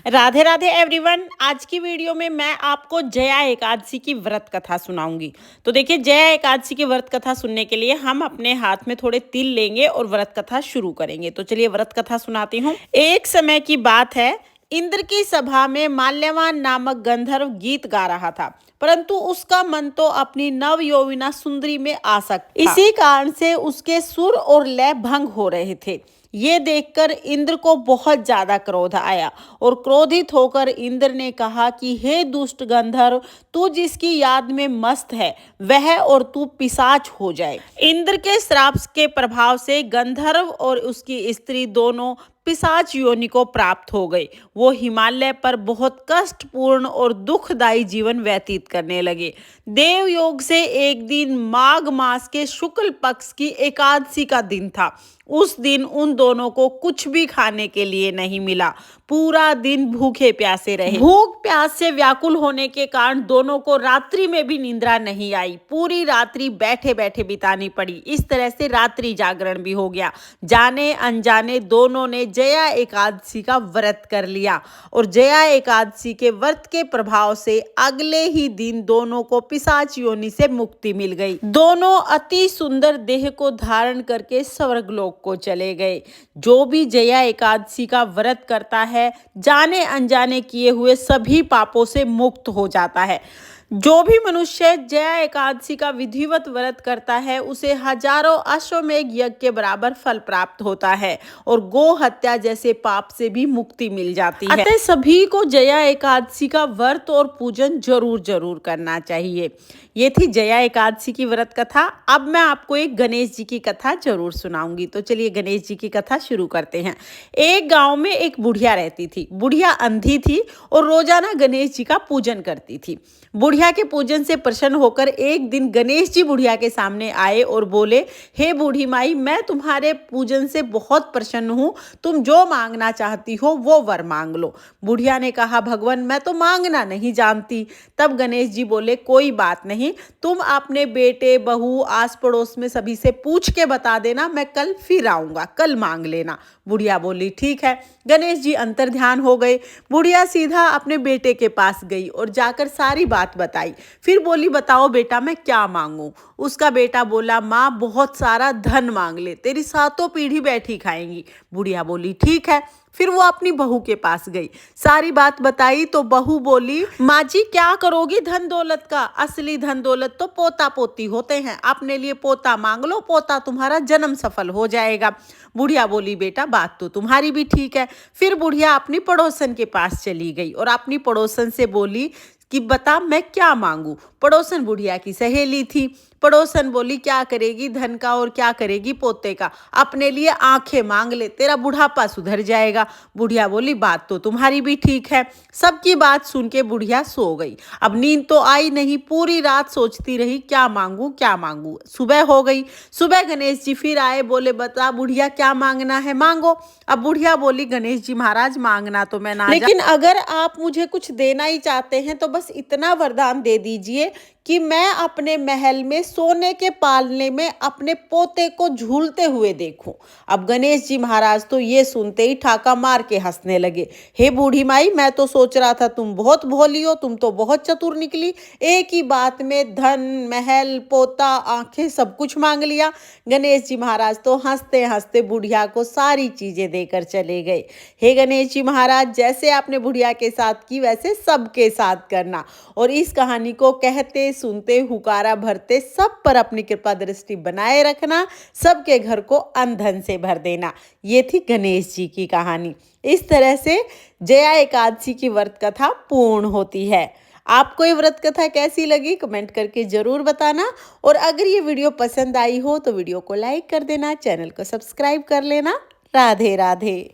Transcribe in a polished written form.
Radhe Radhe everyone. आज की video में मैं आपको जया एकादशी की व्रत कथा सुनाऊंगी। तो देखिए, जया एकादशी की व्रत कथा सुनने के लिए हम अपने हाथ में थोड़े तिल लेंगे और व्रत कथा शुरू करेंगे। तो चलिए व्रत कथा सुनाती हूँ। एक समय की बात है, इंद्र की सभा में माल्यवान नामक गंधर्व गीत गा रहा था, परंतु उसका मन तो अपनी नव यौवना सुंदरी में आसक्त था। इसी कारण से उसके सुर और लय भंग हो रहे थे। ये देखकर इंद्र को बहुत ज्यादा क्रोध आया और क्रोधित होकर इंद्र ने कहा कि हे दुष्ट गंधर्व, तू जिसकी याद में मस्त है वह और तू पिशाच हो जाए। इंद्र के श्राप के प्रभाव से गंधर्व और उसकी स्त्री दोनों पिशाच योनि को प्राप्त हो गई। वो हिमालय पर बहुत कष्टपूर्ण और दुखदायी जीवन व्यतीत करने लगे। देवयोग से एक दिन माघ मास के शुक्ल पक्ष की एकादशी का दिन था। उस दिन उन दोनों को कुछ भी खाने के लिए नहीं मिला। पूरा दिन भूखे प्यासे रहे। भूख प्यास से व्याकुल होने के कारण दोनों को रात्रि में भी निंद्रा नहीं आई। पूरी रात्रि बैठे बैठे बितानी पड़ी। इस तरह से रात्रि जागरण भी हो गया। जाने अनजाने दोनों ने जया एकादशी का व्रत कर लिया और जया एकादशी के व्रत के प्रभाव से अगले ही दिन दोनों को पिशाच योनि से मुक्ति मिल गई। दोनों अति सुंदर देह को धारण करके स्वर्गलोक को चले गए। जो भी जया एकादशी का व्रत करता है, जाने अनजाने किए हुए सभी पापों से मुक्त हो जाता है। जो भी मनुष्य जया एकादशी का विधिवत व्रत करता है, उसे हजारों अश्वमेध यज्ञ के बराबर फल प्राप्त होता है और गो हत्या जैसे पाप से भी मुक्ति मिल जाती है। अतः सभी को जया एकादशी का व्रत और पूजन जरूर करना चाहिए। ये थी जया एकादशी की व्रत कथा। अब मैं आपको एक गणेश जी की कथा जरूर सुनाऊंगी। तो चलिए गणेश जी की कथा शुरू करते हैं। एक गांव में एक बुढ़िया रहती थी। बुढ़िया अंधी थी और रोजाना गणेश जी का पूजन करती थी। बुढ़िया के पूजन से प्रसन्न होकर एक दिन गणेश जी बुढ़िया के सामने आए और बोले, हे बूढ़ी माई, मैं तुम्हारे पूजन से बहुत प्रसन्न हूँ। तुम जो मांगना चाहती हो वो वर मांग लो। बुढ़िया ने कहा, भगवान, मैं तो मांगना नहीं जानती। तब गणेश जी बोले, कोई बात नहीं, तुम अपने बेटे बहू आस पड़ोस में सभी से पूछ के बता देना, मैं कल फिर आऊंगा, कल मांग लेना। बुढ़िया बोली, ठीक है। गणेश जी अंतर ध्यान हो गए। बुढ़िया सीधा अपने बेटे के पास गई और जाकर सारी बात बताई। फिर बोली, बताओ बेटा, मैं क्या मांगूं? उसका बेटा बोला, माँ, बहुत सारा धन मांग ले, तेरी सातों पीढ़ी बैठी खाएंगी। बुढ़िया बोली, ठीक है। फिर वो अपनी बहू के पास गई, सारी बात बताई तो बहू बोली, माँ जी, क्या करोगी धन दौलत का? असली धन दौलत तो पोता पोती होते हैं। अपने लिए पोता मांग लो, पोता तुम्हारा जन्म सफल हो जाएगा। बुढ़िया बोली, बेटा, बात तो तुम्हारी भी ठीक है। फिर बुढ़िया अपनी पड़ोसन के पास चली गई और अपनी पड़ोसन से बोली कि बता, मैं क्या मांगू? पड़ोसन बुढ़िया की सहेली थी। पड़ोसन बोली, क्या करेगी धन का और क्या करेगी पोते का? अपने लिए आंखें मांग ले, तेरा बुढ़ापा सुधर जाएगा। बुढ़िया बोली, बात तो तुम्हारी भी ठीक है। सबकी बात सुन के बुढ़िया सो गई। अब नींद तो आई नहीं, पूरी रात सोचती रही, क्या मांगू क्या मांगू। सुबह हो गई। सुबह गणेश जी फिर आए, बोले, बता बुढ़िया, क्या मांगना है, मांगो। अब बुढ़िया बोली, गणेश जी महाराज, मांगना तो मैं ना, लेकिन अगर आप मुझे कुछ देना ही चाहते हैं तो बस इतना वरदान दे दीजिए कि मैं अपने महल में सोने के पालने में अपने पोते को झूलते हुए देखूं। अब गणेश जी महाराज तो ये सुनते ही ठाका मार के हंसने लगे। हे बूढ़ी माई, मैं तो सोच रहा था तुम बहुत भोली हो, तुम तो बहुत चतुर निकली। एक ही बात में धन, महल, पोता, आंखें, सब कुछ मांग लिया। गणेश जी महाराज तो हंसते हंसते बुढ़िया को सारी चीजें देकर चले गए। हे गणेश जी महाराज, जैसे आपने बुढ़िया के साथ की वैसे सबके साथ करना और इस कहानी को कहते सुनते हुकारा भरते सब पर अपनी कृपा दृष्टि बनाए रखना, सबके घर को अन्न धन से भर देना। ये थी गणेश जी की कहानी। इस तरह से जया एकादशी की व्रत कथा पूर्ण होती है। आपको ये व्रत कथा कैसी लगी कमेंट करके जरूर बताना और अगर ये वीडियो पसंद आई हो तो वीडियो को लाइक कर देना, चैनल को सब्सक्राइब कर लेना। राधे राधे।